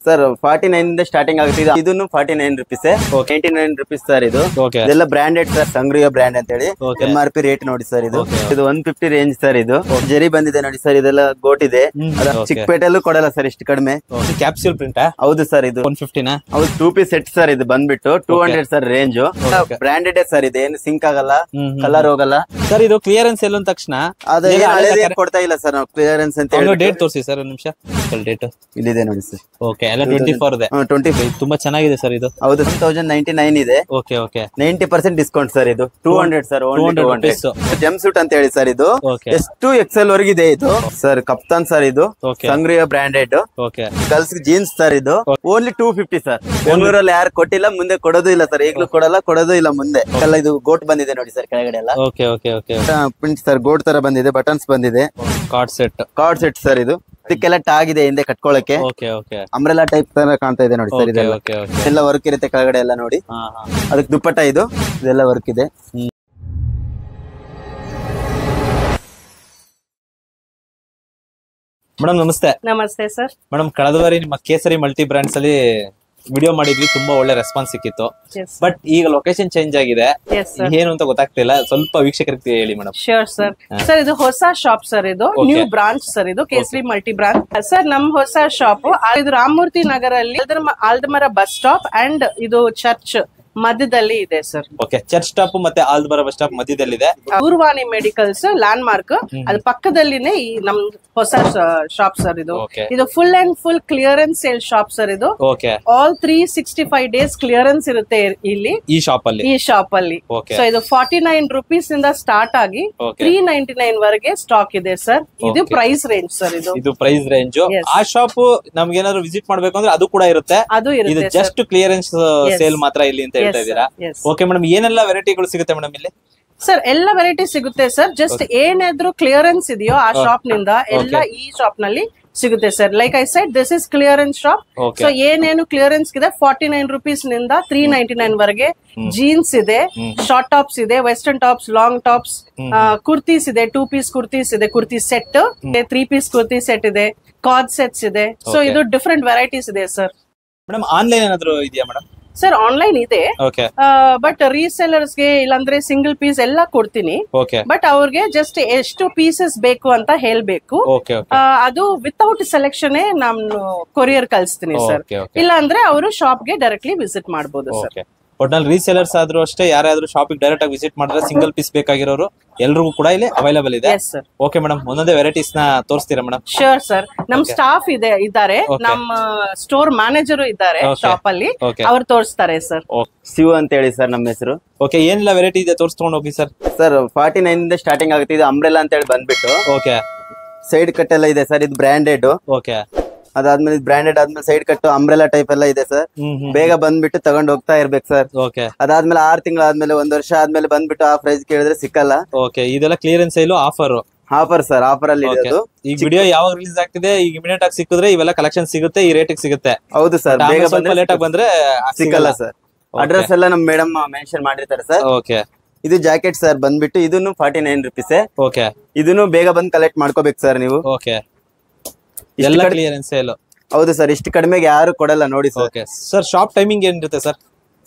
Sir 49 ಇಂದ starting ಆಗುತ್ತೆ. ಇದನ್ನು 49 ರುಪೀಸ್, 99 ರುಪೀಸ್ ಸರ್. ಇದು ಇದೆಲ್ಲ ಬ್ರಾಂಡೆಡ್ ಸರ್, ಸಂಗ್ರಿಯ ಬ್ರಾಂಡ್ ಅಂತ ಹೇಳಿ. MRP ರೇಟ್ ನೋಡಿ ಸರ್. ಇದು 150 ರೇಂಜ್ ಸರ್. ಇದು ಜರಿ ಬಂದಿದೆ ನೋಡಿ ಸರ್. ಇದೆಲ್ಲ ಗೋಟ್ ಇದೆ. ಚಿಕ್ಕಪೇಟೆಲ್ಲೂ ಕೊಡಲ್ಲ ಸರ್ ಇಷ್ಟು ಕಡಿಮೆ. ಕ್ಯಾಪ್ಸೂಲ್ ಪ್ರಿಂಟ್ ಹೌದು ಸರ್. ಇದು 150 ಹೌದು, 2 ಪೀಸ್ ಸೆಟ್ ಸರ್. ಇದು ಬಂದ್ಬಿಟ್ಟು 200 ಸರ್ ರೇಂಜ್. Branded sir. ಇದು ಏನು ಸಿಂಕ್ ಆಗಲ್ಲ, ಕಲರ್ ಹೋಗಲ್ಲ ಸರ್. ಇದು ಕ್ಲಿಯರೆನ್ಸ್ ಎಲ್ಲ ತಕ್ಷಣ ಕೊಡ್ತಾ ಇಲ್ಲ ಸರ್ ನಾವು. ಕ್ಲಿಯರೆನ್ಸ್ ಅಂತ ಡೇಟ್ ತೋರಿಸಿ ಸರ್, ಒಂದು ನಿಮಿಷ. ಡೇಟ್ ಇಲ್ಲಿದೆ ನೋಡಿ ಸರ್. ಓಕೆ, ಎಲ್ಲ 24 ಇದೆ. 25 ತುಂಬಾ ಚೆನ್ನಾಗಿದೆ ಸರ್. ಇದು ಹೌದು, 1099 ಇದೆ. Okay okay, 90% discount sir. ಇದು 200 ಸರ್. 200 ಜಂಪ್ ಸೂಟ್ ಅಂತ ಹೇಳಿ ಸರ್. ಇದು ಎಷ್ಟು XL ವರೆಗಿದೆ ಇದು ಸರ್. ಕಪ್ತಾನ್ ಸರ್. ಇದು ಸಂಗ್ರಿಯ ಬ್ರಾಂಡೆಡ್. Girls jeans sir. ಇದು ಓನ್ಲಿ 250 ಸರ್. ಬೆಂಗಳೂರಲ್ಲಿ ಯಾರು ಕೊಟ್ಟಿಲ್ಲ, ಮುಂದೆ ಕೊಡೋದು ಇಲ್ಲ ಸರ್. ಈಗಲೂ ಕೊಡಲ್ಲ, ಕೊಡೋದು ಇಲ್ಲ ಮುಂದೆ. ಎಲ್ಲ ಇದು ಗೋಟ್ ಬಂದಿದೆ ನೋಡಿ ಸರ್ ಕೆಳಗಡೆ ಎಲ್ಲ. Print sir. ಗೋಟ್ ತರ ಬಂದಿದೆ, ಬಟನ್ಸ್ ಬಂದಿದೆ. Card set sir. ಇದು ಇದಕ್ಕೆಲ್ಲ ಟಾಗ್ ಇದೆ ಹಿಂದೆ ಕಟ್ಕೊಳ್ಳಕ್ಕೆ. ಅಂಬ್ರೆಲಾ ಟೈಪ್ ತರ ಕಾಣ್ತಾ ಇದೆ ನೋಡಿ ಸರ್. ಇದೆಲ್ಲ ವರ್ಕ್ ಇರುತ್ತೆ ಕೆಳಗಡೆ ಎಲ್ಲ ನೋಡಿ. ಅದಕ್ಕೆ ದುಪ್ಪಟ್ಟ ಇದೆಲ್ಲ ವರ್ಕ್ ಇದೆ. ಮೇಡಮ್ ನಮಸ್ತೆ. ನಮಸ್ತೆ ಸರ್. ಮೇಡಮ್, ಕಳೆದ ಬಾರಿ ನಿಮ್ಮ ಕೇಸರಿ ಮಲ್ಟಿ ಬ್ರಾಂಡ್ಸ್ ಅಲ್ಲಿ ವಿಡಿಯೋ ಮಾಡಿದ್ವಿ, ತುಂಬಾ ಒಳ್ಳೆ ರೆಸ್ಪಾನ್ಸ್ ಸಿಕ್ಕಿತ್ತು. ಬಟ್ ಈಗ ಲೊಕೇಶನ್ ಚೇಂಜ್ ಆಗಿದೆ, ಏನು ಅಂತ ಗೊತ್ತಾಗ್ತಿಲ್ಲ. ಸ್ವಲ್ಪ ವೀಕ್ಷಕರಿಗೆ ಹೇಳಿ ಮೇಡಮ್. Sure sir. ಸರ್ ಇದು ಹೊಸ ಶಾಪ್ ಸರ್. ಇದು ನ್ಯೂ ಬ್ರಾಂಚ್ ಸರ್. ಇದು ಕೇಸರಿ ಮಲ್ಟಿ ಬ್ರಾಂಚ್ ಸರ್. ನಮ್ ಹೊಸ ಶಾಪ್ ಇದು ರಾಮಮೂರ್ತಿ ನಗರಲ್ಲಿ ಆಲ್ದಮರ ಬಸ್ ಸ್ಟಾಪ್ ಅಂಡ್ ಇದು ಚರ್ಚ್ ಮಧ್ಯದಲ್ಲಿ ಇದೆ ಸರ್. ಓಕೆ, ಚರ್ಚ್ ಸ್ಟಾಪ್ ಮತ್ತೆ ಆಲ್ದಮರ ಬಸ್ ಸ್ಟಾಪ್ ಮಧ್ಯದಲ್ಲಿದೆ. ಪೂರ್ವಾನಿ ಮೆಡಿಕಲ್ಸ್ ಲ್ಯಾಂಡ್ ಮಾರ್ಕ್ ಅದ್ರ ಪಕ್ಕದಲ್ಲಿನೇ ಈ ನಮ್ ಹೊಸ ಶಾಪ್ ಸರ್. ಇದು full and full clearance sale shop sir. ಇದು ಆಲ್ 365 ಡೇಸ್ ಕ್ಲಿಯರೆನ್ಸ್ ಇರುತ್ತೆ ಇಲ್ಲಿ ಈ ಶಾಪ್ ಅಲ್ಲಿ. ಸೊ ಇದು 49 ರುಪೀಸ್ ಇಂದ ಸ್ಟಾರ್ಟ್ ಆಗಿ 399 ವರೆಗೆ ಸ್ಟಾಕ್ ಇದೆ ಸರ್. ಇದು ಪ್ರೈಸ್ ರೇಂಜ್ ಸರ್. ಇದು ಪ್ರೈಸ್ ರೇಂಜ್. ಆ ಶಾಪ್ ನಮ್ಗೆ ಏನಾದ್ರು ವಿಸಿಟ್ ಮಾಡ್ಬೇಕು ಅಂದ್ರೆ ಅದು ಕೂಡ ಇರುತ್ತೆ. ಇದು ಜಸ್ಟ್ ಕ್ಲಿಯರೆನ್ಸ್ ಸೇಲ್ ಮಾತ್ರ ಇಲ್ಲಿ ಅಂತ ಹೇಳ್ತಾ ಇದ್ದೀರಾ. ಓಕೆ ಮೇಡಮ್, ಏನೆಲ್ಲ ವೆರೈಟಿಗಳು ಸಿಗುತ್ತೆ ಮೇಡಮ್ ಇಲ್ಲಿ? ಸರ್ ಎಲ್ಲ ವೆರೈಟಿ ಸಿಗುತ್ತೆ ಸರ್. ಜಸ್ಟ್ ಏನಾದ್ರು ಕ್ಲಿಯರೆನ್ಸ್ ಇದೆಯೋ ಆ ಶಾಪ್ ನಿಂದ ಎಲ್ಲ ಈ ಶಾಪ್ ನಲ್ಲಿ ಸಿಗುತ್ತೆ sir. Like I side, this is clearance shop. So ಏನೇನು ಕ್ಲಿಯರೆನ್ಸ್ ಇದೆ 49 ರುಪೀಸ್ ನಿಂದ 399 ವರೆಗೆ ಜೀನ್ಸ್ ಇದೆ, ಶಾರ್ಟ್ ಟಾಪ್ಸ್ ಇದೆ, western tops, long tops, kurtis ಇದೆ, 2 ಪೀಸ್ ಕುರ್ತೀಸ್ ಇದೆ, kurti set, 3 piece kurti set ಇದೆ, ಕಾರ್ಡ್ ಸೆಟ್ಸ್ ಇದೆ. ಸೊ ಇದು ಡಿಫ್ರೆಂಟ್ ವೆರೈಟೀಸ್ ಇದೆ ಸರ್. ಮೇಡಮ್, ಆನ್ಲೈನ್ ಏನಾದ್ರು ಇದೆಯಾ ಮೇಡಮ್? ಸರ್ ಆನ್ಲೈನ್ ಇದೆ, ಬಟ್ ರೀಸೆಲ್ಲರ್ಸ್ ಗೆ ಇಲ್ಲಾಂದ್ರೆ ಸಿಂಗಲ್ ಪೀಸ್ ಎಲ್ಲ ಕೊಡ್ತೀನಿ. ಬಟ್ ಅವ್ರಿಗೆ ಜಸ್ಟ್ ಎಷ್ಟು ಪೀಸಸ್ ಬೇಕು ಅಂತ ಹೇಳ್ಬೇಕು. ಅದು ವಿತೌಟ್ ಸೆಲೆಕ್ಷನ್ ನಾನು ಕೊರಿಯರ್ ಕಳಿಸ್ತೀನಿ ಸರ್. ಇಲ್ಲ ಅಂದ್ರೆ ಅವರು ಶಾಪ್ ಗೆ ಡೈರೆಕ್ಟ್ಲಿ ವಿಸಿಟ್ ಮಾಡಬಹುದು ಸರ್. ಒಟ್ನಲ್ಲಿ ರೀಸೆಲರ್ಸ್ ಆದ್ರೂ ಅಷ್ಟೇ, ಯಾರಾದ್ರೂ ಶಾಪಿಗೆ ಡೈರೆಕ್ಟ್ ಆಗಿ ವಿಸಿಟ್ ಮಾಡಿದ್ರೆ ಸಿಂಗಲ್ ಪೀಸ್ ಬೇಕಾಗಿರೋರು ಎಲ್ರಿಗೂ ಕೂಡ ಇಲ್ಲಿ ಅವೈಲೇಬಲ್ ಇದೆ. ಓಕೆ ಮೇಡಮ್, ಒಂದೊಂದೇ ವೆರೈಟೀಸ್ ನ ತೋರಿಸ್ತೀರಾ ಮೇಡಮ್? Sure sir. ನಮ್ ಸ್ಟಾಫ್ ಇದ್ದಾರೆ, ನಮ್ಮ ಸ್ಟೋರ್ ಮ್ಯಾನೇಜರ್ ಇದ್ದಾರೆ ಶಾಪ್ ಅಲ್ಲಿ, ಅವ್ರು ತೋರಿಸ್ತಾರೆ ಸರ್. ಶಿವ ಅಂತ ಹೇಳಿ ಸರ್ ನಮ್ಮ ಹೆಸರು. ಓಕೆ, ಏನೆಲ್ಲ ವೆರೈಟಿ ಇದೆ ತೋರಿಸ್ಕೊಂಡು ಹೋಗಿ ಸರ್. ಸರ್ 49 ಇಂದ ಸ್ಟಾರ್ಟಿಂಗ್ ಆಗುತ್ತೆ. ಇದು ಅಂಬ್ರೆಲಾ ಅಂತ ಹೇಳಿ ಬಂದ್ಬಿಟ್ಟು ಸೈಡ್ ಕಟ್ ಎಲ್ಲ ಇದೆ ಸರ್. ಇದು ಬ್ರಾಂಡೆಡ್. ಅದಾದ್ಮೇಲೆ ಬ್ರಾಂಡೆಡ್ ಆದ್ಮೇಲೆ ಸೈಡ್ ಕಟ್ ಅಂಬ್ರೆಲಾ ಟೈಪ್ ಎಲ್ಲ ಇದೆ ಸರ್. ಬೇಗ ಬಂದ್ಬಿಟ್ಟು ತಗೊಂಡ್ ಹೋಗ್ತಾ ಇರ್ಬೇಕು ಸರ್. ಅದಾದ್ಮೇಲೆ 6 ತಿಂಗಳಾದ್ಮೇಲೆ 1 ವರ್ಷ ಆದ್ಮೇಲೆ ಬಂದ್ಬಿಟ್ಟು ಆ ಪ್ರೈಸ್ ಕೇಳಿದ್ರೆ ಸಿಕ್ಕಲ್ಲ. ಇದೆಲ್ಲ clearance sale offer sir. Offer ಅಲ್ಲಿ ಈ ವಿಡಿಯೋ ಯಾವಾಗ ರಿಲೀಸ್ ಆಗ್ತಿದೆ, ಈಗ ಇಮಿಡಿಯೇಟ್ ಆಗಿ ಸಿಕ್ಕಿದ್ರೆ ಇವೆಲ್ಲ ಕಲೆಕ್ಷನ್ ಸಿಗುತ್ತೆ, ಈ ರೇಟ್ ಸಿಗುತ್ತೆ. ಹೌದು ಸರ್, ಬೇಗ ಲೇಟ್ ಆಗಿ ಬಂದ್ರೆ ಸಿಕ್ಕಲ್ಲ ಸರ್. ಅಡ್ರೆಸ್ ಎಲ್ಲ ನಮ್ ಮೇಡಮ್ ಮೆನ್ಷನ್ ಮಾಡಿರ್ತಾರೆ ಸರ್. ಇದು ಜಾಕೆಟ್ ಸರ್ ಬಂದ್ಬಿಟ್ಟು ಇದನ್ನು 49 ರುಪೀಸ್. ಇದನ್ನು ಬೇಗ ಬಂದ್ ಕಲೆಕ್ಟ್ ಮಾಡ್ಕೋಬೇಕು ಸರ್ ನೀವು. ಎಲ್ಲ ಕ್ಲಿಯರೆನ್ಸ್ ಸೇಲ್. ಹೌದು ಸರ್, ಇಷ್ಟು ಕಡಿಮೆಗೆ ಯಾರು ಕೊಡಲ್ಲ ನೋಡಿ ಸರ್. ಸರ್ ಶಾಪ್ ಟೈಮಿಂಗ್ ಏನಿರುತ್ತೆ ಸರ್?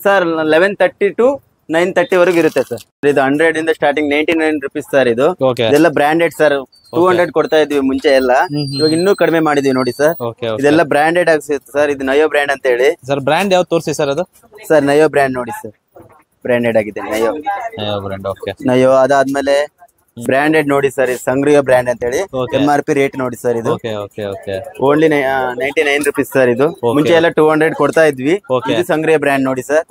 ಸರ್ 11:30 to 9:30 ವರೆಗೂ ಇರುತ್ತೆ ಸರ್. ಇದು 100 ಇಂದ ಸ್ಟಾರ್ಟಿಂಗ್ 99 ರುಪೀಸ್ ಸರ್. ಇದೆಲ್ಲ ಬ್ರಾಂಡೆಡ್ ಸರ್. 200 ಕೊಡ್ತಾ ಇದ್ವಿ ಮುಂಚೆ ಎಲ್ಲ, ಇವಾಗ ಇನ್ನೂ ಕಡಿಮೆ ಮಾಡಿದೀವಿ ನೋಡಿ ಸರ್. ಇದೆಲ್ಲ ಬ್ರಾಂಡೆಡ್ ಆಗಿ ಸಿಗುತ್ತೆ ಸರ್. ಇದು ನಯೋ ಬ್ರ್ಯಾಂಡ್ ಅಂತ ಹೇಳಿ ಸರ್. ಬ್ರ್ಯಾಂಡ್ ಯಾವ್ದು ತೋರಿಸಿ ಸರ್? ಅದು ಸರ್ ನಯೋ ಬ್ರ್ಯಾಂಡ್ ನೋಡಿ ಸರ್, ಬ್ರಾಂಡೆಡ್ ಆಗಿದೆ ನಯೋ ಬ್ರ್ಯಾಂಡ್. ನಯೋ ಅದಾದ್ಮೇಲೆ ಬ್ರಾಂಡೆಡ್ ನೋಡಿ ಸರ್. ಸಂಗ್ರಿಯ ಬ್ರಾಂಡ್ ಅಂತ ಹೇಳಿ. MRP ರೇಟ್ ನೋಡಿ ಸರ್. ಇದು ಓನ್ಲಿ 99 ರುಪೀಸ್ ಸರ್. ಇದು ಮುಂಚೆ ಎಲ್ಲ 200 ಕೊಡ್ತಾ ಇದ್ವಿ. ಇದು ಸಂಗ್ರಿಯ ಬ್ರಾಂಡ್ ನೋಡಿ ಸರ್.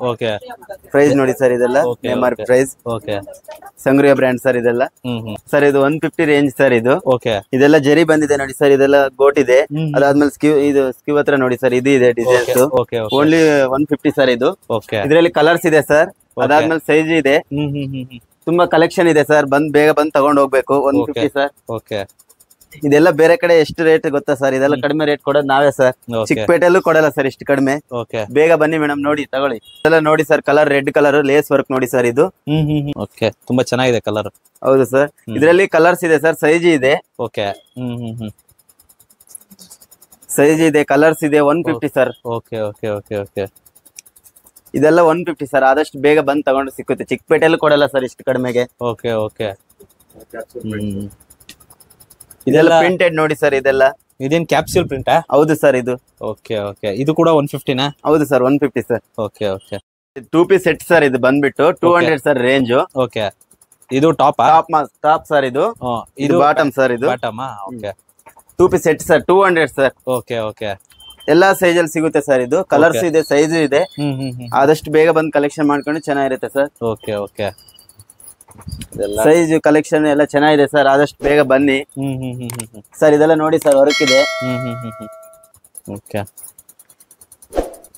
ಪ್ರೈಸ್ ನೋಡಿ ಸರ್. ಇದೆಲ್ಲ MRP ಪ್ರೈಸ್ ಸಂಗ್ರಿಯ ಬ್ರಾಂಡ್ ಸರ್. ಇದೆಲ್ಲ ಸರ್ ಇದು 150 ರೇಂಜ್ ಸರ್. ಇದೆಲ್ಲ ಜರಿ ಬಂದಿದೆ ನೋಡಿ ಸರ್. ಇದೆಲ್ಲ ಗೋಟ್ ಇದೆ. ಅದಾದ್ಮೇಲೆ ಸ್ಕ್ಯೂ ಹತ್ರ ನೋಡಿ ಸರ್. ಇದು ಇದೆ ಡಿಸೈನ್ಸ್. Only 150 sir. ಇದು ಇದರಲ್ಲಿ ಕಲರ್ಸ್ ಇದೆ ಸರ್. ಅದಾದ್ಮೇಲೆ ಸೈಜ್ ಇದೆ. ತುಂಬಾ ಕಲೆಕ್ಷನ್ ಇದೆ ಸರ್. ಬೇಗ ಬಂದ್ ತಗೊಂಡ್ ಹೋಗ್ಬೇಕು. 150 ಸರ್. ಇದೆಲ್ಲ ಬೇರೆ ಕಡೆ ಎಷ್ಟು ರೇಟ್ ಗೊತ್ತಾ ಸರ್? ಇದೆಲ್ಲ ಕಡಿಮೆ ರೇಟ್ ಕೊಡೋದು ನಾವೇ ಸರ್. ಚಿಕ್ಕಪೇಟೆಲ್ಲೂ ಕೊಡಲ್ಲ ಸರ್ ಇಷ್ಟು ಕಡಿಮೆ. ಬೇಗ ಬನ್ನಿ ಮೇಡಮ್, ನೋಡಿ ತಗೊಳ್ಳಿ. ಇದೆಲ್ಲ ನೋಡಿ sir, colour red colour lace work ನೋಡಿ ಸರ್. ಇದು ತುಂಬಾ ಚೆನ್ನಾಗಿದೆ ಕಲರ್. ಹೌದು ಸರ್, ಇದರಲ್ಲಿ ಕಲರ್ಸ್ ಇದೆ ಸರ್, ಸೈಜ್ ಇದೆ. ಸೈಜ್ ಇದೆ, ಕಲರ್ಸ್ ಇದೆ. 150 sir. Okay okay okay okay. ಇದೆಲ್ಲ 150 ಸರ್. ಆದಷ್ಟು ಬೇಗ ಬಂದು ತಗೊಂಡು ಸಿಕ್ಕುತ್ತೆ. ಚಿಕ್ಕಪೇಟೆಲ್ಲೂ ಕೊಡಲ್ಲ ಸರ್ ಇಷ್ಟು ಕಡಿಮೆಗೆ. Okay okay. ಇದೆಲ್ಲ ಪ್ರಿಂಟೆಡ್ ನೋಡಿ ಸರ್. ಇದೆಲ್ಲ ಇದೇನ್ ಕ್ಯಾಪ್ಸ್ಯೂಲ್ ಪ್ರಿಂಟಾ? ಹೌದು ಸರ್ ಇದು. Okay okay. ಇದು ಕೂಡ 150ನಾ? ಹೌದು sir 150 sir. Okay okay. 2 piece set sir. ಇದು ಬಂದ್ಬಿಟ್ಟು 200 ಸರ್ ರೇಂಜ್. ಓಕೆ. ಇದು ಟಾಪ್ ಟಾಪ್ ಸರ್. ಇದು ಬಾಟಮ್ ಸರ್. ಇದು bottom. Okay. 2 piece set sir. 200 sir. Okay okay. ಎಲ್ಲಾ ಸೈಜ್ ಅಲ್ಲಿ ಸಿಗುತ್ತೆ ಸರ್. ಇದು ಕಲರ್ಸ್ ಇದೆ, ಸೈಜ್ ಇದೆ. ಆದಷ್ಟು ಬೇಗ ಬಂದು ಕಲೆಕ್ಷನ್ ಮಾಡ್ಕೊಂಡು ಚೆನ್ನಾಗಿರುತ್ತೆ sir. Okay okay. Size collection ಎಲ್ಲ ಚೆನ್ನಾಗಿದೆ ಸರ್. ಆದಷ್ಟು ಬೇಗ ಬನ್ನಿ ಸರ್. ಇದೆಲ್ಲ ನೋಡಿ ಸರ್ ವರ್ಕ್ ಇದೆ. ಓಕೆ.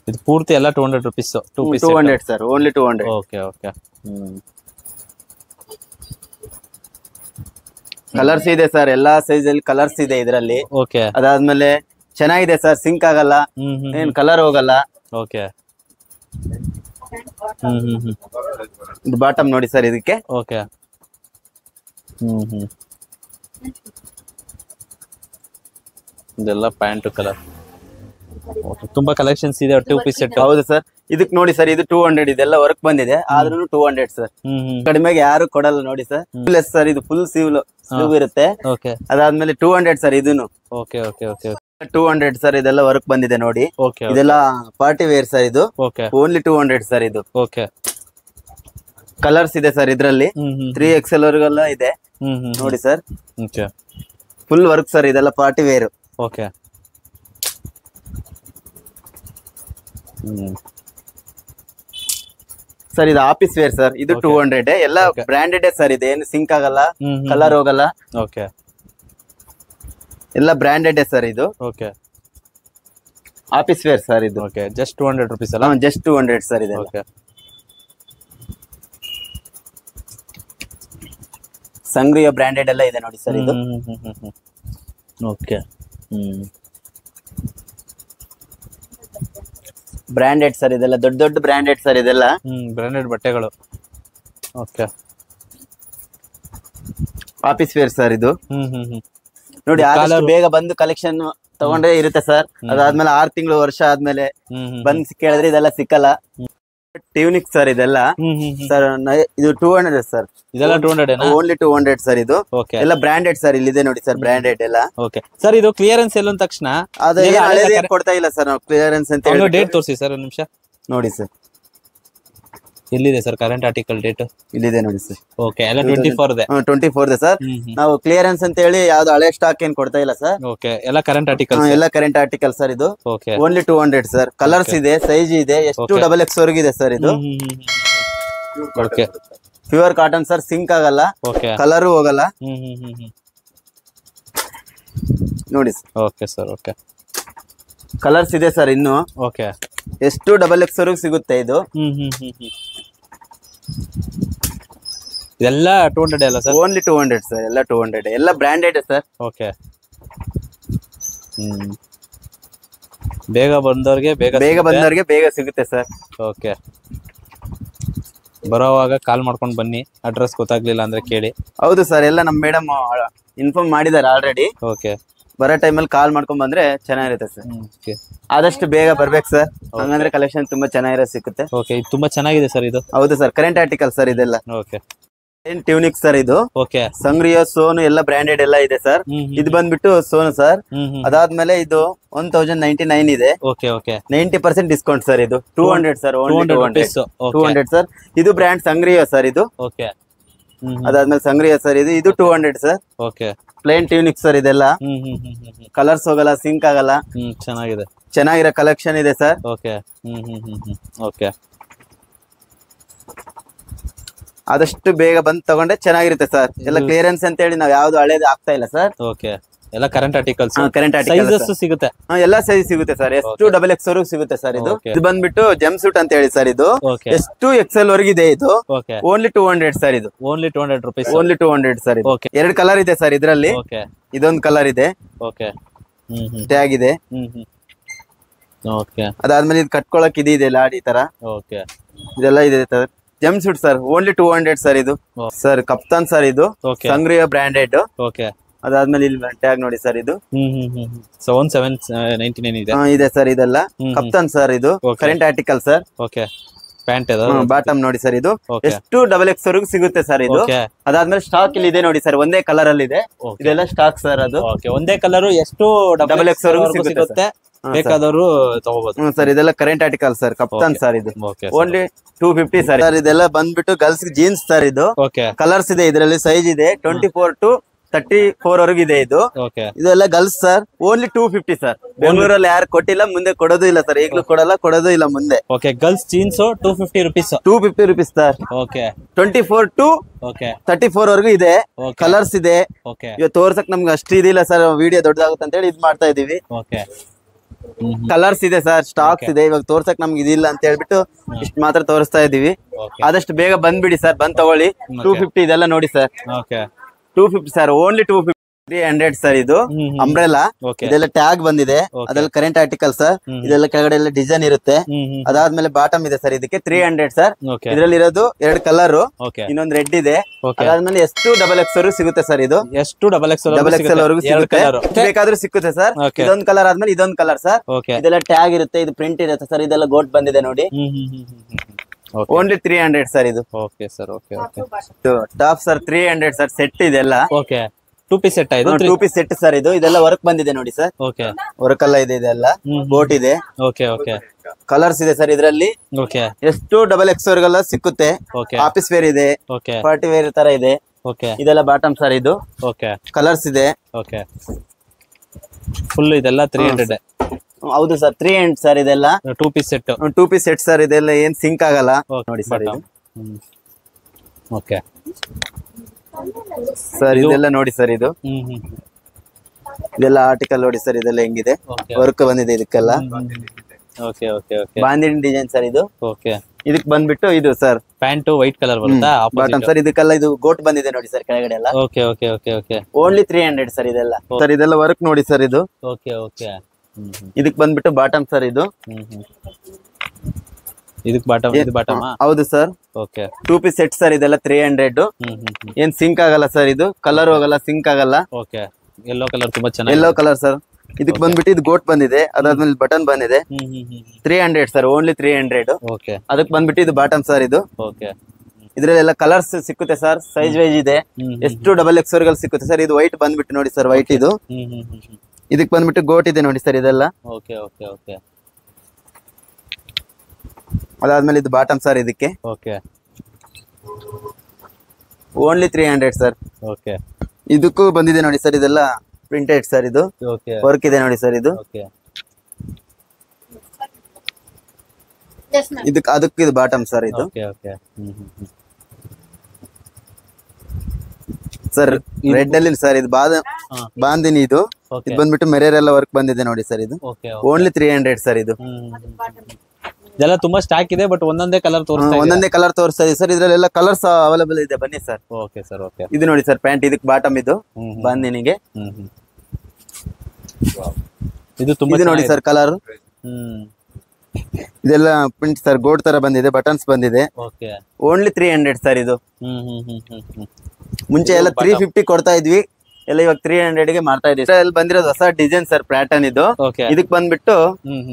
ಇದು ಪೂರ್ತಿ ಎಲ್ಲ 200 rupees. 200 sir. Only 200. Okay okay. Colours ಇದೆ ಸರ್. ಎಲ್ಲಾ ಸೈಜ್ ಅಲ್ಲಿ ಕಲರ್ಸ್ ಇದೆ ಇದರಲ್ಲಿ. ಓಕೆ. ಅದಾದ್ಮೇಲೆ ಚೆನ್ನಾಗಿದೆ ಸರ್. ಸಿಂಕ್ ಆಗಲ್ಲ, ಏನ್ ಕಲರ್ ಹೋಗಲ್ಲ. ಓಕೆ. ಇದು ಬಾಟಮ್ ನೋಡಿ ಸರ್ ಇದಕ್ಕೆ. ಓಕೆ. ಇದೆಲ್ಲ ಪ್ಯಾಂಟ್ ಕಲರ್. ತುಂಬಾ ಕಲೆಕ್ಷನ್ಸ್ ಇದೆ. 2 ಪೀಸ್ ಸೆಟ್. ಹೌದು ಸರ್. ಇದಕ್ ನೋಡಿ ಸರ್. ಇದು 200. ಇದೆಲ್ಲ ವರ್ಕ್ ಬಂದಿದೆ. ಆದ್ರೂ 200 ಸರ್. ಕಡಿಮೆಗೆ ಯಾರು ಕೊಡಲ್ಲ ನೋಡಿ ಸರ್. Full sir. ಇದು ಫುಲ್ ಸ್ಲೀವ್ ಇರುತ್ತೆ. ಓಕೆ. ಅದಾದ್ಮೇಲೆ 200 ಸರ್. ಇದನ್ನು ಓಕೆ ಓಕೆ ಓಕೆ. 200 ಸರ್. ಇದೆಲ್ಲ ವರ್ಕ್ ಬಂದಿದೆ ನೋಡಿ. ಓಕೆ. ಇದೆಲ್ಲ ಪಾರ್ಟಿ ವೇರ್ ಸರ್. ಇದು ಓಕೆ. Only 200 sir. ಇದು ಓಕೆ. ಕಲರ್ಸ್ ಇದೆ ಸರ್ ಇದ್ರಲ್ಲಿ. 3XL ವರ್ಗೆಲ್ಲ ಇದೆ ನೋಡಿ sir. Okay. Full work sir. ಇದೆಲ್ಲ ಪಾರ್ಟಿ ವೇರ್. ಓಕೆ. ಸರ್ ಇದು ಆಫೀಸ್ ವೇರ್ ಸರ್. ಇದು 200. ಎಲ್ಲ ಬ್ರಾಂಡೆಡ್ ಸರ್. ಇದೆ ಏನು ಸಿಂಕ್ ಆಗಲ್ಲ, ಕಲರ್ ಹೋಗಲ್ಲ. ಓಕೆ. ಎಲ್ಲ ಬ್ರಾಂಡೆಡ್ ಸರ್. ಇದು ಓಕೆ. Office wear sir. ಇದು ಓಕೆ. ಜಸ್ಟ್ 200 rupees ಅಲ್ಲ? Just 200 sir. ಇದೆ. ಓಕೆ. ಸಂಗ್ರಿಯ ಬ್ರಾಂಡೆಡ್ ಎಲ್ಲ ಇದೆ ನೋಡಿ ಸರ್. ಇದು ಓಕೆ. Branded sir. ಇದೆಲ್ಲ ದೊಡ್ಡ ದೊಡ್ಡ ಬ್ರಾಂಡೆಡ್ ಸರ್. ಇದೆಲ್ಲ ಬ್ರಾಂಡೆಡ್ ಬಟ್ಟೆಗಳು. ಓಕೆ. Office wear sir. ಇದು ನೋಡಿ. ಆದಷ್ಟು ಬೇಗ ಬಂದು ಕಲೆಕ್ಷನ್ ತಗೊಂಡ್ರೆ ಇರುತ್ತೆ ಸರ್. ಅದಾದ್ಮೇಲೆ 6 ತಿಂಗಳು ವರ್ಷ ಆದ್ಮೇಲೆ ಬಂದ್ ಕೇಳಿದ್ರೆ ಇದೆಲ್ಲ ಸಿಕ್ಕಲ್ಲ. Tunic sir. ಇದೆಲ್ಲ ಸರ್. ಇದು 200 ಸರ್. ಇದೆಲ್ಲ 200 ಓನ್ಲಿ 200 ಸರ್. ಇದು ಓಕೆ. ಎಲ್ಲ ಬ್ರಾಂಡೆಡ್ ಸರ್. ಇಲ್ಲಿದೆ ನೋಡಿ ಸರ್ ಬ್ರಾಂಡೆಡ್ ಎಲ್ಲ. Okay sir. ಇದು ಕ್ಲಿಯರೆನ್ಸ್ ಎಲ್ಲ ಅಂದ ತಕ್ಷಣ ಅದು ಕೊಡ್ತಾ ಇಲ್ಲ ಸರ್ ನಾವು. ಕ್ಲಿಯರೆನ್ಸ್ ಅಂತ ಹೇಳಿ ಡೇಟ್ ತೋರಿಸಿ ಸರ್. ಒಂದು ನಿಮಿಷ ನೋಡಿ ಸರ್. ಎಲ್ಲಿದೆ ಸರ್ ಕರೆಂಟ್ ಆರ್ಟಿಕಲ್ ಡೇಟ್? ಇಲ್ಲಿದೆ ನೋಡಿ ಸರ್. ಓಕೆ. ಎಲ್ಲ 24 ಇದೆ. 24 ಸರ್. ನಾವು ಕ್ಲಿಯರೆನ್ಸ್ ಅಂತ ಹೇಳಿ ಯಾವ್ದು ಹಳೆ ಸ್ಟಾಕ್ ಏನ್ ಕೊಡ್ತಾ ಇಲ್ಲ ಸರ್. ಓಕೆ. ಎಲ್ಲ ಕರೆಂಟ್ ಆರ್ಟಿಕಲ್. ಎಲ್ಲ ಕರೆಂಟ್ ಆರ್ಟಿಕಲ್ ಸರ್. ಇದು ಓಕೆ. Only 200 sir. ಕಲರ್ಸ್ ಇದೆ, ಸೈಜ್ ಇದೆ. ಎಷ್ಟು XXL ವರೆಗಿದೆ ಸರ್. ಇದು okay. Pure cotton sir. Shrink ಆಗಲ್ಲ, ಓಕೆ. ಕಲರ್ ಹೋಗಲ್ಲ ನೋಡಿ sir. Okay sir. Okay. Colours ಇದೆ ಸರ್ ಇನ್ನು. ಓಕೆ. ಎಷ್ಟು XXL ವರೆಗೂ ಸಿಗುತ್ತೆ ಇದು. ಇದೆಲ್ಲ 200 ಅಲ್ಲ ಸರ್? Only 200 sir. ಎಲ್ಲ 200. ಎಲ್ಲ ಬ್ರಾಂಡೆಡ್ ಸರ್. ಓಕೆ. ಬೇಗ ಬಂದವ್ರಿಗೆ ಬೇಗ ಸಿಗುತ್ತೆ ಸರ್. ಓಕೆ. ಬರೋವಾಗ ಕಾಲ್ ಮಾಡ್ಕೊಂಡು ಬನ್ನಿ. ಅಡ್ರೆಸ್ ಗೊತ್ತಾಗ್ಲಿಲ್ಲ ಅಂದ್ರೆ ಕೇಳಿ. ಹೌದು ಸರ್. ಎಲ್ಲ ನಮ್ಮ ಮೇಡಮ್ ಇನ್ಫಾರ್ಮ್ ಮಾಡಿದ್ದಾರೆ ಆಲ್ರೆಡಿ. ಓಕೆ. ಬರೋ ಟೈಮಲ್ಲಿ ಕಾಲ್ ಮಾಡ್ಕೊಂಡ್ ಬಂದ್ರೆ ಚೆನ್ನಾಗಿರುತ್ತೆ ಸರ್. ಆದಷ್ಟು ಬೇಗ ಬರ್ಬೇಕು ಸರ್. ಹಂಗಂದ್ರೆ ಕಲೆಕ್ಷನ್ ತುಂಬಾ ಚೆನ್ನಾಗಿರೋದು ಸಿಗುತ್ತೆ. ಓಕೆ. ಇದು ತುಂಬಾ ಚೆನ್ನಾಗಿದೆ ಸರ್. ಇದು ಹೌದು ಸರ್. Current article sir. ಇದೆಲ್ಲ ಓಕೆ. Tunic sir. ಇದು ಓಕೆ. ಸಂಗ್ರಿಯ, ಸೋನು ಎಲ್ಲ ಬ್ರಾಂಡೆಡ್ ಎಲ್ಲ ಇದೆ ಸರ್. ಇದು ಬಂದ್ಬಿಟ್ಟು ಸೋನು ಸರ್. ಅದಾದ್ಮೇಲೆ ಇದು 1099 ಇದೆ. ಓಕೆ. ಓಕೆ. 90% discount sir. ಇದು 200 ಸರ್. 200 ಸರ್. ಇದು ಬ್ರ್ಯಾಂಡ್ ಸಂಗ್ರಿಯ ಸರ್. ಇದು ಓಕೆ. ಅದಾದ್ಮೇಲೆ ಸಂಗ್ರಿಯ ಸರ್. ಇದು 200 sir. Okay. Plain tunic sir. ಇದೆಲ್ಲ ಕಲರ್ಸ್ ಹೋಗಲ್ಲ, ಸಿಂಕ್ ಆಗಲ್ಲ. ಚೆನ್ನಾಗಿದೆ. ಚೆನ್ನಾಗಿರೋ ಕಲೆಕ್ಷನ್ ಇದೆ ಸರ್. ಓಕೆ. ಓಕೆ. ಆದಷ್ಟು ಬೇಗ ಬಂದು ತಗೊಂಡ್ರೆ ಚೆನ್ನಾಗಿರುತ್ತೆ ಸರ್. ಎಲ್ಲ ಕ್ಲಿಯರೆನ್ಸ್ ಅಂತ ಹೇಳಿ ನಾವು ಯಾವ್ದು ಹಳೇದು ಆಗ್ತಾ ಇಲ್ಲ ಸರ್. ಓಕೆ. ಎಲ್ಲ ಕರೆಂಟ್ ಆರ್ಟಿಕಲ್ಸ್. ಕರೆಂಟ್ ಸೈಜಸ್ ಸಿಗುತ್ತೆ. ಎಲ್ಲ ಸೈಜ್ ಸಿಗುತ್ತೆ ಸರ್. ಎಷ್ಟು XXL ವರೆಗೂ ಸಿಗುತ್ತೆ ಸರ್. ಇದು ಬಂದ್ಬಿಟ್ಟು ಜಮ್ ಸೂಟ್ ಅಂತ ಹೇಳಿ ಸರ್. ಇದು ಎಷ್ಟು XL ವರೆಗಿದೆ. ಇದು ಓನ್ಲಿ 200 ಸರ್. ಇದು ಓನ್ಲಿ 200 rupees. Only 200 sir. ಇದು 2 ಕಲರ್ ಇದೆ ಸರ್ ಇದರಲ್ಲಿ. ಇದೊಂದು ಕಲರ್ ಇದೆ. ಓಕೆ. ಟ್ಯಾಗ್ ಇದೆ. ಓಕೆ. ಅದಾದ್ಮೇಲೆ ಇದು ಕಟ್ಕೊಳಕ್ ಇದೆ ಲಾಡಿ ತರ. ಓಕೆ. ಇದೆಲ್ಲ ಇದೆ ಸರ್. ಜಮ್ ಸೂಟ್ ಸರ್. Only 200 sir. ಇದು ಸರ್ ಕಪ್ತಾನ್ ಸರ್. ಇದು ಸಂಗ್ರಿಯ ಬ್ರಾಂಡೆಡ್. ಓಕೆ. ಅದಾದ್ಮೇಲೆ ಇಲ್ಲಿ ಟ್ಯಾಗ್ ನೋಡಿ ಸರ್ ಇದು 1799 ಇದೆ. ಇದೆ ಸರ್ ಇದೆಲ್ಲ ಕಪ್ತಾನ್ ಸರ್ ಇದು current article sir. Okay pant ಇದು ಬಾಟಮ್ ನೋಡಿ ಸರ್ ಇದು ಎಷ್ಟು XXL ವರೆಗೂ ಸಿಗುತ್ತೆ ಸರ್ ಇದು. ಅದಾದ್ಮೇಲೆ ಸ್ಟಾಕ್ ಇಲ್ಲಿ ಇದೆ ನೋಡಿ ಸರ್ ಒಂದೇ ಕಲರ್ ಅಲ್ಲಿ ಇದೆ ಇದೆಲ್ಲ ಸ್ಟಾಕ್ ಸರ್ ಅದು. ಒಂದೇ ಕಲರ್ ಎಷ್ಟು XXL ವರೆಗೂ ಸಿಗುತ್ತೆ ಬೇಕಾದವರು ತಗೋಬಹುದು ಸರ್. ಇದೆಲ್ಲ current article sir Kaptan sir ಇದು ಓನ್ಲಿ 250 ಸರ್. ಇದೆಲ್ಲ ಬಂದ್ಬಿಟ್ಟು ಗರ್ಲ್ಸ್ ಜೀನ್ಸ್ ಸರ್ ಇದು ಕಲರ್ಸ್ ಇದೆ ಇದರಲ್ಲಿ ಸೈಜ್ ಇದೆ 24 to 34 ವರೆಗೂ ಇದೆ ಇದು. ಇದೆಲ್ಲ ಗರ್ಲ್ಸ್ ಸರ್ ಓನ್ಲಿ 250 ಸರ್. ಬೆಂಗಳೂರಲ್ಲಿ ಯಾರು ಕೊಟ್ಟಿಲ್ಲ ಮುಂದೆ ಕೊಡೋದು ಇಲ್ಲ ಸರ್. ಈಗಲೂ ಕೊಡಲ್ಲ ಕೊಡೋದು ಇಲ್ಲ ಮುಂದೆ. Girls jeans 250 rupees 250 rupees sir. 24 to 34 ವರೆಗೂ ಇದೆ ಕಲರ್ಸ್ ಇದೆ. ಇವತ್ತು ತೋರ್ಸಕ್ ನಮ್ಗೆ ಅಷ್ಟು ಇದಿಲ್ಲ ಸರ್ ವಿಡಿಯೋ ದೊಡ್ಡದಾಗುತ್ತೆ ಅಂತ ಹೇಳಿ ಇದ್ ಮಾಡ್ತಾ ಇದೀವಿ. ಕಲರ್ಸ್ ಇದೆ ಸರ್ ಸ್ಟಾಕ್ಸ್ ಇದೆ ಇವಾಗ ತೋರ್ಸಕ್ ನಮ್ಗೆ ಇದಿಲ್ಲ ಅಂತ ಹೇಳ್ಬಿಟ್ಟು ಇಷ್ಟು ಮಾತ್ರ ತೋರಿಸ್ತಾ ಇದೀವಿ. ಆದಷ್ಟು ಬೇಗ ಬಂದ್ಬಿಡಿ ಸರ್ ಬಂದ್ ತಗೊಳ್ಳಿ. 250 ಇದೆಲ್ಲ ನೋಡಿ ಸರ್ 250 ಸರ್ ಓನ್ಲಿ 250 300 ಸರ್ ಇದು ಅಂಬ್ರೆಲಾ. ಇದೆಲ್ಲ ಟ್ಯಾಗ್ ಬಂದಿದೆ ಅದೆಲ್ಲ ಕರೆಂಟ್ ಆರ್ಟಿಕಲ್ ಸರ್. ಇದೆಲ್ಲ ಕೆಳಗಡೆ ಎಲ್ಲ ಡಿಸೈನ್ ಇರುತ್ತೆ. ಅದಾದ್ಮೇಲೆ ಬಾಟಮ್ ಇದೆ ಸರ್ ಇದಕ್ಕೆ 300 ಸರ್. ಇದ್ರಲ್ಲಿ ಇರೋದು 2 ಕಲರ್ ಇನ್ನೊಂದು ರೆಡ್ ಇದೆ. ಅದಾದ್ಮೇಲೆ ಎಷ್ಟು XXL ಸಿಗುತ್ತೆ ಸರ್ ಇದು. ಎಷ್ಟು XXL ವರೆಗೂ ಸಿಗುತ್ತೆ ಬೇಕಾದ್ರೂ ಸಿಕ್ಕುತ್ತೆ ಸರ್. ಇದೊಂದು ಕಲರ್ ಆದ್ಮೇಲೆ ಇದೊಂದು ಕಲರ್ ಸರ್. ಇದೆಲ್ಲ ಟ್ಯಾಗ್ ಇರುತ್ತೆ ಇದು ಪ್ರಿಂಟ್ ಇರುತ್ತೆ ಸರ್. ಇದೆಲ್ಲ ಗೋಟ್ ಬಂದಿದೆ ನೋಡಿ ಓನ್ಲಿ 300 ಸರ್ ಇದು. ಟಾಪ್ ಸರ್ 300 ಸರ್ ಸೆಟ್ ಇದೆಲ್ಲ 2 piece ಸೆಟ್ ಇದು 2 piece ಸೆಟ್ ಸರ್ ಇದು. ಇದೆಲ್ಲ ವರ್ಕ್ ಬಂದಿದೆ ನೋಡಿ ಸರ್. ವರ್ಕ್ ಎಲ್ಲ ಇದೆ ಇದೆಲ್ಲ ಬೋಟ್ ಇದೆ. ಕಲರ್ಸ್ ಇದೆ ಸರ್ ಇದರಲ್ಲಿ ಎಷ್ಟು XXL ವರೆಗೆಲ್ಲ ಸಿಕ್ಕುತ್ತೆ. ಆಫೀಸ್ ವೇರ್ ಇದೆ ಪಾರ್ಟಿ ವೇರ್ ತರ ಇದೆ. ಇದೆಲ್ಲ ಬಾಟಮ್ ಸರ್ ಇದು ಕಲರ್ಸ್ ಇದೆ ಫುಲ್ ಇದೆಲ್ಲ 300. ಹೌದು ಸರ್ 300 ಸರ್ ಇದೆಲ್ಲ 2 piece set 2 piece set sir. ಇದೆಲ್ಲ ಏನ್ ಸಿಂಕ್ ಆಗಲ್ಲ ನೋಡಿ ಸರ್ ಇದು. ಸರ್ ಇದೆಲ್ಲ ನೋಡಿ ಸರ್ ಇದು ಇದೆಲ್ಲ ಆರ್ಟಿಕಲ್ ನೋಡಿ ಸರ್. ಇದೆಲ್ಲ ಹೆಂಗಿದೆ ವರ್ಕ್ ಬಂದಿದೆ ಇದಕ್ಕೆಲ್ಲ ಬಾಂದಿನ ಡಿಸೈನ್ ಸರ್ ಇದು. ಇದಕ್ ಬಂದ್ಬಿಟ್ಟು ಇದು ಸರ್ ಪ್ಯಾಂಟ್ ವೈಟ್ ಕಲರ್ ಬರುತ್ತಾ ಬಾಟಮ್ ಸರ್. ಇದಕ್ಕೆಲ್ಲ ಇದು ಗೋಟ್ ಬಂದಿದೆ ನೋಡಿ ಸರ್ ಕೆಳಗಡೆ ಎಲ್ಲ ಓನ್ಲಿ 300 ಸರ್ ಇದೆಲ್ಲ. ಸರ್ ಇದೆಲ್ಲ ವರ್ಕ್ ನೋಡಿ ಸರ್ ಇದು. ಇದಕ್ ಬಂದ್ಬಿಟ್ಟು ಬಾಟಮ್ ಸರ್ ಇದು. ಇದಕ್ ಬಾಟಮ್ ಇದು ಬಾಟಮ್ ಹೌದು ಸರ್ 2 piece ಸೆಟ್ ಸರ್ ಇದೆಲ್ಲ 300. ಏನ್ ಸಿಂಕ್ ಆಗಲ್ಲ ಸರ್ ಇದು. ಕಲರ್ ಹೋಗಲ್ಲ ಸಿಂಕ್ ಆಗಲ್ಲ. ಯೆಲ್ಲೋ ಕಲರ್ ತುಂಬಾ ಚೆನ್ನಾಗಿ ಯೆಲ್ಲೋ ಕಲರ್ ಸರ್. ಇದಕ್ ಬಂದ್ಬಿಟ್ಟು ಇದು ಗೋಟ್ ಬಂದಿದೆ ಅದಾದ್ಮೇಲೆ ಬಟನ್ ಬಂದಿದೆ 300 ಸರ್ ಓನ್ಲಿ 300. ಅದಕ್ ಬಂದ್ಬಿಟ್ಟು ಇದು ಬಾಟಮ್ ಸರ್ ಇದು. ಇದ್ರಲ್ಲೆಲ್ಲ ಕಲರ್ಸ್ ಸಿಕ್ಕುತ್ತೆ ಸರ್ ಸೈಜ್ ವೈಸ್ ಇದೆ. ಎಷ್ಟು XXL ಸಿಕ್ಕುತ್ತೆ ಸರ್. ಇದು ವೈಟ್ ಬಂದ್ಬಿಟ್ಟು ನೋಡಿ ಸರ್ ವೈಟ್ ಇದು. ಇದಕ್ ಬಂದ್ಬಿಟ್ಟು ಗೋಟ್ ಇದೆ ನೋಡಿ ಸರ್ ಇದೆಲ್ಲ. ಅದಾದ್ಮೇಲೆ ಇದು ಬಾಟಮ್ ಸರ್ ಇದಕ್ಕೆ ಓನ್ಲಿ 300 ಸರ್. ಇದಕ್ಕೂ ಬಂದಿದೆ ನೋಡಿ ಸರ್ ಇದೆಲ್ಲ ಪ್ರಿಂಟೆಡ್ ಸರ್ ಇದು ವರ್ಕ್ ಇದೆ ನೋಡಿ ಸರ್ ಇದು. ಅದಕ್ಕೆ ಇದು ಬಾಟಮ್ ಸರ್ ಇದು ಸರ್ ರೆಡ್ ಅಲ್ಲಿ ಸರ್ ಇದು ಬಾಂದಿನಿ ಇದು. ಇದು ಬಂದ್ಬಿಟ್ಟು ಮೆರೇರ್ ಎಲ್ಲ ವರ್ಕ್ ಬಂದಿದೆ ನೋಡಿ ಸರ್ ಇದು ಓನ್ಲಿ 300 ಸರ್ ಇದು. ಇದೆಲ್ಲ ತುಂಬಾ ಸ್ಟಾಕ್ ಇದೆ ಬಟ್ ಒಂದೊಂದೇ ಕಲರ್ ತೋರಿಸ್ತಾ ಇದೆ ಸರ್. ಇದ್ರಲ್ಲೆಲ್ಲ ಕಲರ್ಸ್ ಅವೈಲೇಬಲ್ ಇದೆ ಬನ್ನಿ ಸರ್. ಇದು ನೋಡಿ ಸರ್ ಪ್ಯಾಂಟ್ ಇದಕ್ಕೆ ಬಾಟಮ್ ಇದು ಬಾಂದಿನಿಗೆ. ಇದು ನೋಡಿ ಸರ್ ಕಲರ್. ಇದೆಲ್ಲ ಪ್ರಿಂಟ್ ಸರ್ ಗೋಲ್ಡ್ ತರ ಬಂದಿದೆ ಬಟನ್ಸ್ ಬಂದಿದೆ ಓನ್ಲಿ 300 ಸರ್ ಇದು. ಮುಂಚೆ ಎಲ್ಲ 350 ಕೊಡ್ತಾ ಇದ್ವಿ ಎಲ್ಲ ಇವಾಗ 300 ಗೆ ಮಾಡ್ತಾ ಇದೀವಿ. ಇಲ್ಲಿ ಬಂದಿರೋದು ಹೊಸ ಡಿಸೈನ್ ಸರ್ ಪ್ಯಾಟರ್ನ್ ಇದು. ಇದಕ್ ಬಂದ್ಬಿಟ್ಟು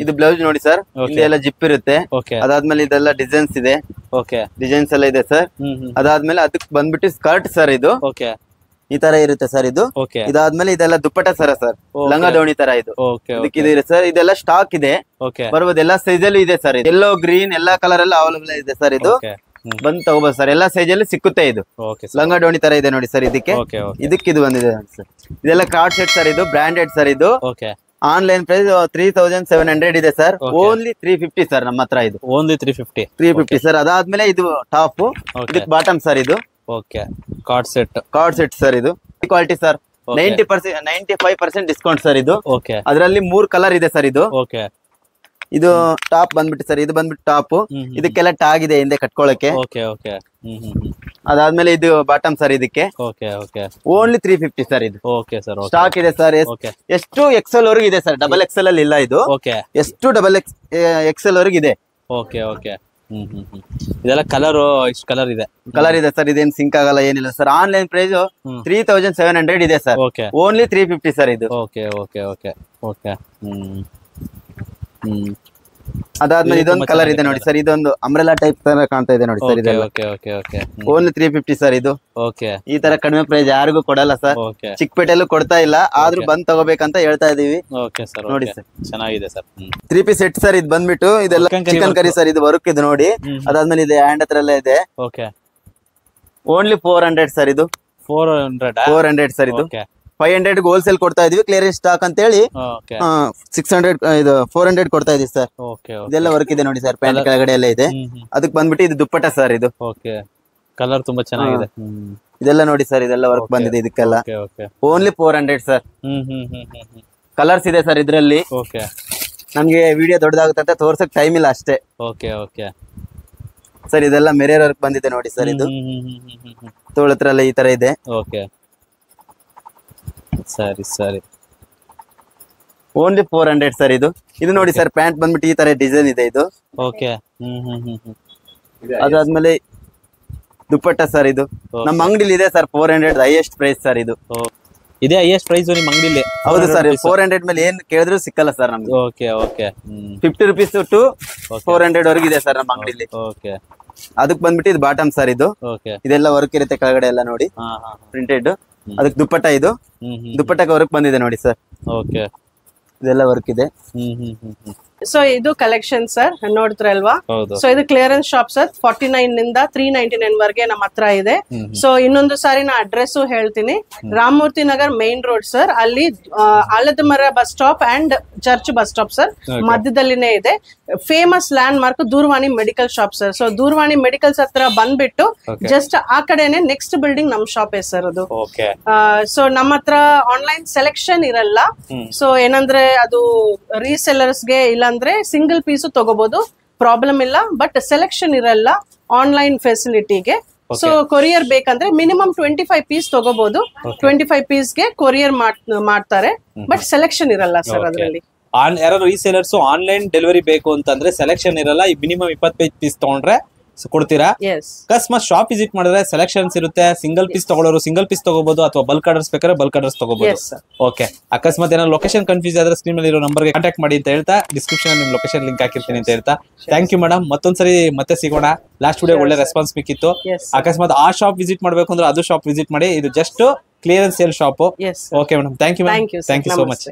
ಇದು ಬ್ಲೌಸ್ ನೋಡಿ ಸರ್. ಇಲ್ಲಿ ಎಲ್ಲ ಜಿಪ್ ಇರುತ್ತೆ. ಅದಾದ್ಮೇಲೆ ಇದೆಲ್ಲ ಡಿಸೈನ್ಸ್ ಇದೆ ಡಿಸೈನ್ಸ್ ಎಲ್ಲ ಇದೆ ಸರ್. ಅದಾದ್ಮೇಲೆ ಅದಕ್ ಬಂದ್ಬಿಟ್ಟು ಸ್ಕರ್ಟ್ ಸರ್ ಇದು ಈ ತರ ಇರುತ್ತೆ ಸರ್ ಇದು. ಇದಾದ್ಮೇಲೆ ಇದೆಲ್ಲ ದುಪ್ಪಟ್ಟ ಸರ ಸರ್ ಲಂಗ ದೋಣಿ ತರ ಇದು ಇದೆ ಸರ್. ಇದೆಲ್ಲ ಸ್ಟಾಕ್ ಇದೆ ಬರ್ಬೋದು ಎಲ್ಲಾ ಸೈಜ್ ಅಲ್ಲಿ ಇದೆ ಸರ್. ಎಲ್ಲೋ ಗ್ರೀನ್ ಎಲ್ಲಾ ಕಲರ್ ಎಲ್ಲ ಅವೈಲೇಬಲ್ ಇದೆ ಸರ್ ಇದು. ಬಂದ್ ತಗೋಬಹುದು ಸರ್ ಎಲ್ಲಾ ಸೈಜ್ ಅಲ್ಲಿ ಸಿಕ್ಕುತ್ತೆ. ಇದು ಲಂಗ ಡೋಣಿ ತರ ಇದೆ ನೋಡಿ ಸರ್ ಇದಕ್ಕೆ. ಇದಕ್ಕೆ ಇದು ಬಂದಿದೆ ಸರ್. ಇದೆಲ್ಲ ಕಾರ್ಡ್ ಸೆಟ್ ಸರ್ ಇದು ಬ್ರಾಂಡೆಡ್ ಸರ್ ಇದು. ಆನ್ಲೈನ್ ಪ್ರೈಸ್ 3700 ಇದೆ ಸರ್ ಓನ್ಲಿ 350 ಸರ್ ನಮ್ಮ ಹತ್ರ ಇದು ಓನ್ಲಿ 350 ಸರ್. ಅದಾದ್ಮೇಲೆ ಇದು ಟಾಪ್ ಇದಕ್ಕೆ ಬಾಟಮ್ ಸರ್ ಇದು ಕಾರ್ಡ್ ಸೆಟ್ ಸರ್ ಇದು ಕ್ವಾಲಿಟಿ ಸರ್ 95% ಡಿಸ್ಕೌಂಟ್ ಸರ್ ಇದು. ಅದರಲ್ಲಿ 3 ಕಲರ್ ಇದೆ ಸರ್ ಇದು. ಇದು ಟಾಪ್ ಬಂದ್ಬಿಟ್ಟು ಸರ್ ಇದು ಬಂದ್ಬಿಟ್ಟು ಟಾಪ್ ಇದಕ್ಕೆಲ್ಲ ಟ್ಯಾಗ್ ಇದೆ ಹಿಂದೆ ಕಟ್ಕೊಳಕ್ಕೆ. ಅದಾದ್ಮೇಲೆ ಇದು ಬಾಟಮ್ ಸರ್ ಇದಕ್ಕೆ ಓನ್ಲಿ 350 ಸರ್ ಇದು ಸ್ಟಾಕ್ ಇದೆ ಸರ್. ಎಷ್ಟು XL ವರೆಗೂ ಇದೆ ಸರ್. XXL ಅಲ್ಲಿ ಇಲ್ಲ ಇದು. ಎಷ್ಟು XXL ವರೆಗೂ ಇದೆ ಇದೆಲ್ಲ ಕಲರ್ ಇಷ್ಟು ಕಲರ್ ಇದೆ. ಕಲರ್ ಇದೆ ಸರ್, ಇದೇನ್ ಸಿಂಕ್ ಆಗಲ್ಲ ಏನಿಲ್ಲ ಸರ್. ಆನ್ಲೈನ್ ಪ್ರೈಸ್ 3700 ಇದೆ ಸರ್, ಓಕೆ ಓನ್ಲಿ 350 ಸರ್ ಇದು. ಓಕೆ ಓಕೆ ಓಕೆ ಓಕೆ ಅದಾದ್ಮೇಲೆ ಇದೊಂದು ಕಲರ್ ಇದೆ ನೋಡಿ ಸರ್, ಇದೊಂದು ಅಂಬ್ರೆಲಾ ಟೈಪ್ ತರ ಕಾಣ್ತಾ ಇದೆ ನೋಡಿ ಸರ್, ಇದೆಲ್ಲ okay okay okay only 350 sir ಇದು. ಓಕೆ ಈ ತರ ಕಡಿಮೆ ಪ್ರೈಸ್ ಯಾರಿಗೂ ಕೊಡಲ್ಲ ಸರ್, ಓಕೆ ಚಿಕ್ಕಪೇಟೆಲ್ಲೂ ಕೊಡ್ತಾ ಇಲ್ಲ, ಆದ್ರೂ ಬಂದ್ ತಗೋಬೇಕಂತ ಹೇಳ್ತಾ ಇದೀವಿ. ಓಕೆ ಸರ್ ನೋಡಿ ಸರ್, ಚೆನ್ನಾಗಿದೆ ಸರ್. 3 ಪೀಸ್ ಸೆಟ್ ಸರ್ ಇದು ಬಂದ್ಬಿಟ್ಟು, ಇದೆಲ್ಲ ಚಿಕನ್ ಕರಿ ಸರ್, ಇದು ವರ್ಕ್ ಇದು ನೋಡಿ. ಅದಾದ್ಮೇಲೆ ಇದೆ ಹ್ಯಾಂಡ್ ಹತ್ರ ಎಲ್ಲ ಇದೆ. ಓಕೆ ಓನ್ಲಿ 400 ಸರ್ ಇದು. 400 ಸರ್ ಇದು. 500 ಹೋಲ್ಸೇಲ್ ಕೊಡ್ತಾ ಇದೀವಿ, ಕ್ಲಿಯರೆನ್ಸ್ ಸ್ಟಾಕ್ ಅಂತ ಹೇಳಿ 600 ಇದು 400 ಕೊಡ್ತಾ ಇದೀವಿ ಸರ್. ಇದೆಲ್ಲ ವರ್ಕ್ ಇದೆ ನೋಡಿ ಸರ್, ಪ್ಯಾಂಟ್ ಕೆಳಗಡೆ ಎಲ್ಲ ಇದೆ. ಅದಕ್ಕೆ ಬಂದ್ಬಿಟ್ಟು ಇದು ದುಪ್ಪಟ್ಟ ಸರ್ ಇದು. ಓಕೆ ಕಲರ್ ತುಂಬಾ ಚೆನ್ನಾಗಿದೆ. ಇದೆಲ್ಲ ನೋಡಿ ಸರ್, ಇದೆಲ್ಲ ವರ್ಕ್ ಬಂದಿದೆ ಇದಕ್ಕೆಲ್ಲ. Only 400 sir. ಕಲರ್ಸ್ ಇದೆ ಸರ್ ಇದ್ರಲ್ಲಿ. ಓಕೆ ನಮ್ಗೆ ವಿಡಿಯೋ ದೊಡ್ಡದಾಗುತ್ತೆ ಅಂತ ತೋರ್ಸಕ್ ಟೈಮ್ ಇಲ್ಲ ಅಷ್ಟೇ. ಓಕೆ ಓಕೆ ಸರ್ ಇದೆಲ್ಲ ಮಿರರ್ ವರ್ಕ್ ಬಂದಿದೆ ನೋಡಿ ಸರ್, ಇದು ತೋಳ ಹತ್ರ ಎಲ್ಲ ಈ ತರ ಇದೆ. ಓಕೆ ಸರಿ ಸರಿ. ಓನ್ಲಿ 400 ಸರ್ ಇದು. ಇದು ನೋಡಿ ಸರ್, ಪ್ಯಾಂಟ್ ಬಂದ್ಬಿಟ್ಟು ಈ ತರ ಡಿಸೈನ್ ಇದೆ ಇದು. ಓಕೆ ಅದಾದ್ಮೇಲೆ ದುಪ್ಪಟ್ಟ ಸರ್ ಇದು. ನಮ್ಮ ಅಂಗಡಿಲಿ ಇದೆ ಸರ್ 400 ಹೈಯೆಸ್ಟ್ ಪ್ರೈಸ್ ಸರ್ ಇದು. ಇದೇ ಹೈಯೆಸ್ಟ್ ಪ್ರೈಸ್ ನಿಮ್ ಅಂಗಡಿಲಿ? ಹೌದು ಸರ್, 400 ಮೇಲೆ ಏನ್ ಕೇಳಿದ್ರು ಸಿಕ್ಕಲ್ಲ ಸರ್ ನಮ್ಗೆ. ಓಕೆ ಓಕೆ 50 rupees ಟು 400 ವರೆಗೆ ಇದೆ ಸರ್ ನಮ್ಮ ಅಂಗಡಿಲಿ. ಓಕೆ ಅದಕ್ಕೆ ಬಂದ್ಬಿಟ್ಟು ಇದು ಬಾಟಮ್ ಸರ್ ಇದು. ಓಕೆ ಇದೆಲ್ಲ ವರ್ಕ್ ಇರುತ್ತೆ ಕೆಳಗಡೆ ಎಲ್ಲ ನೋಡಿ, ಪ್ರಿಂಟೆಡ್. ಅದಕ್ಕೆ ದುಪ್ಪಟ್ಟ ಇದು, ದುಪ್ಪಟ್ಟಕ್ಕೆ ವರ್ಕ್ ಬಂದಿದೆ ನೋಡಿ ಸರ್. ಓಕೆ ಇದೆಲ್ಲ ವರ್ಕ್ ಇದೆ. ಸೊ ಇದು ಕಲೆಕ್ಷನ್ ಸರ್, ನೋಡ್ತಿರಲ್ವಾ. ಸೊ ಇದು ಕ್ಲಿಯರೆನ್ಸ್ ಶಾಪ್ ಸರ್, 49 ನಿಂದ 399 ವರೆಗೆ ನಮ್ಮ ಹತ್ರ ಇದೆ. ಸೊ ಇನ್ನೊಂದು ಸಾರಿ ನಾ ಅಡ್ರೆಸ್ ಹೇಳ್ತೀನಿ. Ramamurthy Nagar main road sir, ಅಲ್ಲಿ ಆಲದ ಮರ bus stop and church bus stop sir, ಮಧ್ಯದಲ್ಲಿನೇ ಇದೆ. Famous landmark Doorvani medical shop sir. So Doorvani medicals ಹತ್ರ ಬಂದ್ಬಿಟ್ಟು ಜಸ್ಟ್ ಆ ಕಡೆನೆ ನೆಕ್ಸ್ಟ್ ಬಿಲ್ಡಿಂಗ್ ನಮ್ ಶಾಪ್ ಸರ್ ಅದು. ಸೊ ನಮ್ಮ ಹತ್ರ ಆನ್ಲೈನ್ ಸೆಲೆಕ್ಷನ್ ಇರಲ್ಲ. ಸೊ ಏನಂದ್ರೆ ಅದು ರೀಸೆಲ್ಲರ್ಸ್ಗೆ ಇಲ್ಲಾಂದ್ರೆ ಸಿಂಗಲ್ ಪೀಸು ತಗೋಬಹುದು, ಪ್ರಾಬ್ಲಮ್ ಇಲ್ಲ. ಬಟ್ ಸೆಲೆಕ್ಷನ್ ಇರಲ್ಲ ಆನ್ಲೈನ್ ಫೆಸಿಲಿಟಿಗೆ. ಸೊ ಕೊರಿಯರ್ ಬೇಕಂದ್ರೆ ಮಿನಿಮಮ್ 25 ಪೀಸ್ ತಗೋಬಹುದು. 25 ಪೀಸ್ಗೆ ಕೊರಿಯರ್ ಮಾಡ್ತಾರೆ, ಬಟ್ ಸೆಲೆಕ್ಷನ್ ಇರಲ್ಲ ಸರ್ ಅದರಲ್ಲಿ. ಯಾರು ರೀಸೇಲರ್ಸ್ ಆನ್ಲೈನ್ ಡೆಲಿವರಿ ಬೇಕು ಅಂತಂದ್ರೆ ಸೆಲೆಕ್ಷನ್ ಇರಲ್ಲ. ಈ ಮಿನಿಮಮ್ 25 ಪೀಸ್ ತಗೊಂಡ್ರೆ ಕೊಡ್ತೀರಾ? ಅಕಸ್ಮಾತ್ ಶಾಪ್ ವಿಸಿಟ್ ಮಾಡಿದ್ರೆ ಸೆಲೆಕ್ಷನ್ಸ್ ಇರುತ್ತೆ. ಸಿಂಗಲ್ ಪೀಸ್ ತಗೊಳ್ಳೋರು ಸಿಂಗಲ್ ಪೀಸ್ ತಗೋಬಹುದು, ಅಥವಾ ಬಲ್ಕ್ ಆರ್ಡರ್ಸ್ ಬೇಕಾದ್ರೆ ಬಲ್ಕ್ ಆರ್ಡರ್ಸ್ ತಗೋಬಹುದು. ಓಕೆ, ಅಕಸ್ಮಾತ್ ಏನಾದ್ರು ಲೊಕೇಶನ್ ಕನ್ಫ್ಯೂಸ್ ಆದ್ರೆ ಸ್ಕ್ರೀನ್ ಮೇಲೆ ಇರೋ ನಂಬರ್ಗೆ ಕಾಂಟ್ಯಾಕ್ಟ್ ಮಾಡಿ ಅಂತ ಹೇಳ್ತಾ, ಡಿಸ್ಕ್ರಿಪ್ಷನ್ ನಿಮ್ ಲೊಕೇಶನ್ ಲಿಂಕ್ ಹಾಕಿರ್ತೀನಿ ಅಂತ ಹೇಳ್ತಾ, ಥ್ಯಾಂಕ್ ಯು ಮೇಡಮ್. ಮತ್ತೊಂದ್ಸರಿ ಮತ್ತೆ ಸಿಗೋಣ. ಲಾಸ್ಟ್ ವಿಡಿಯೋ ಒಳ್ಳೆ ರೆಸ್ಪಾನ್ಸ್ ಬೇಕಿತ್ತು. ಅಕಸ್ಮಾತ್ ಆ ಶಾಪ್ ವಿಸಿಟ್ ಮಾಡ್ಬೇಕು ಅಂದ್ರೆ ಅದು ಶಾಪ್ ವಿಸಿಟ್ ಮಾಡಿ. ಇದು just clearance sale shop. Okay madam, thank you ma'am, thank you so much.